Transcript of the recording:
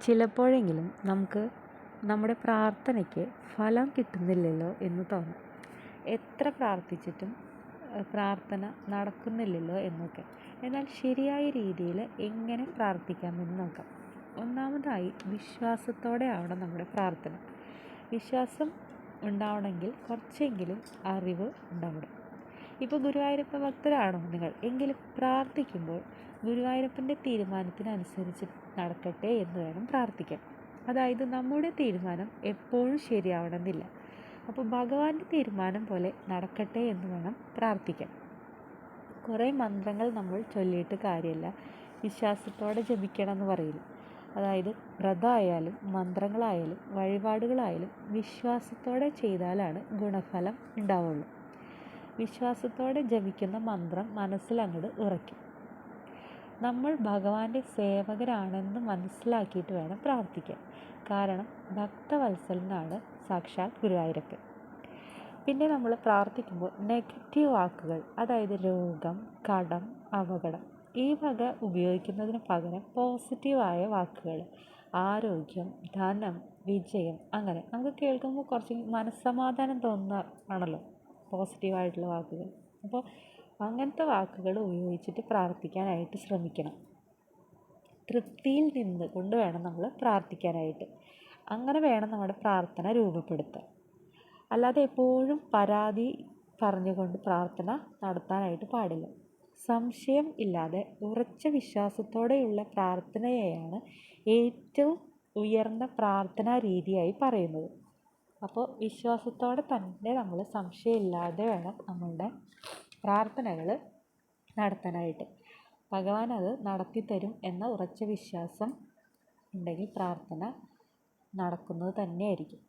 ചിലപ്പോഴെങ്കിലും നമുക്ക് നമ്മുടെ പ്രാർത്ഥനയ്ക്ക് ഫലം കിട്ടുന്നില്ലല്ലോ എന്ന് തോന്നും. എത്ര പ്രാർത്ഥിച്ചിട്ടും പ്രാർത്ഥന നടക്കുന്നില്ലല്ലോ എന്നൊക്കെ. എന്നാൽ ശരിയായ രീതിയിൽ എങ്ങനെ പ്രാർത്ഥിക്കാമെന്ന് നോക്കാം. ഒന്നാമതായി വിശ്വാസത്തോടെ ആവണം നമ്മുടെ പ്രാർത്ഥന. വിശ്വാസം ഉണ്ടാവണമെങ്കിൽ കുറച്ചെങ്കിലും അറിവ് ഉണ്ടാവണം. ഇപ്പോൾ ഗുരുവായൂരപ്പ ഭക്തരാണോ നിങ്ങൾ എങ്കിലും പ്രാർത്ഥിക്കുമ്പോൾ ഗുരുവായൂരപ്പൻ്റെ തീരുമാനത്തിനനുസരിച്ച് നടക്കട്ടെ എന്ന് വേണം പ്രാർത്ഥിക്കാൻ. അതായത് നമ്മുടെ തീരുമാനം എപ്പോഴും ശരിയാവണമെന്നില്ല. അപ്പോൾ ഭഗവാന്റെ തീരുമാനം പോലെ നടക്കട്ടെ എന്ന് വേണം പ്രാർത്ഥിക്കാൻ. കുറേ മന്ത്രങ്ങൾ നമ്മൾ ചൊല്ലിയിട്ട് കാര്യമില്ല. വിശ്വാസത്തോടെ ജപിക്കണം എന്ന് പറയില്ല. അതായത് വ്രതമായാലും മന്ത്രങ്ങളായാലും വഴിപാടുകളായാലും വിശ്വാസത്തോടെ ചെയ്താലാണ് ഗുണഫലം ഉണ്ടാവുള്ളൂ. വിശ്വാസത്തോടെ ജപിക്കുന്ന മന്ത്രം മനസ്സിൽ അങ്ങോട്ട് ഉറയ്ക്കും. നമ്മൾ ഭഗവാന്റെ സേവകരാണെന്ന് മനസ്സിലാക്കിയിട്ട് വേണം പ്രാർത്ഥിക്കാൻ. കാരണം ഭക്തവത്സലനാണ് സാക്ഷാൽ ഗുരുവായൂരപ്പൻ. പിന്നെ നമ്മൾ പ്രാർത്ഥിക്കുമ്പോൾ നെഗറ്റീവ് വാക്കുകൾ, അതായത് രോഗം, കടം, അപകടം ഈ വക ഉപയോഗിക്കുന്നതിന് പകരം പോസിറ്റീവായ വാക്കുകൾ, ആരോഗ്യം, ധനം, വിജയം, അങ്ങനെ നമുക്ക് കേൾക്കുമ്പോൾ കുറച്ച് മനസ്സമാധാനം തോന്നുന്നതാണല്ലോ പോസിറ്റീവായിട്ടുള്ള വാക്കുകൾ. അപ്പോൾ അങ്ങനത്തെ വാക്കുകൾ ഉപയോഗിച്ചിട്ട് പ്രാർത്ഥിക്കാനായിട്ട് ശ്രമിക്കണം. തൃപ്തിയിൽ നിന്ന് കൊണ്ട് വേണം നമ്മൾ പ്രാർത്ഥിക്കാനായിട്ട്. അങ്ങനെ വേണം നമ്മുടെ പ്രാർത്ഥന രൂപപ്പെടുത്താൻ. അല്ലാതെ എപ്പോഴും പരാതി പറഞ്ഞുകൊണ്ട് പ്രാർത്ഥന നടത്താനായിട്ട് പാടില്ല. സംശയം ഇല്ലാതെ ഉറച്ച വിശ്വാസത്തോടെയുള്ള പ്രാർത്ഥനയെയാണ് ഏറ്റവും ഉയർന്ന പ്രാർത്ഥനാ രീതിയായി പറയുന്നത്. അപ്പോൾ വിശ്വാസത്തോടെ തന്നെ നമ്മൾ സംശയമില്ലാതെ വേണം നമ്മളുടെ പ്രാർത്ഥനകൾ നടത്താനായിട്ട്. ഭഗവാൻ അത് നടത്തിത്തരും എന്ന ഉറച്ച വിശ്വാസം ഉണ്ടെങ്കിൽ പ്രാർത്ഥന നടക്കുന്നത് തന്നെയായിരിക്കും.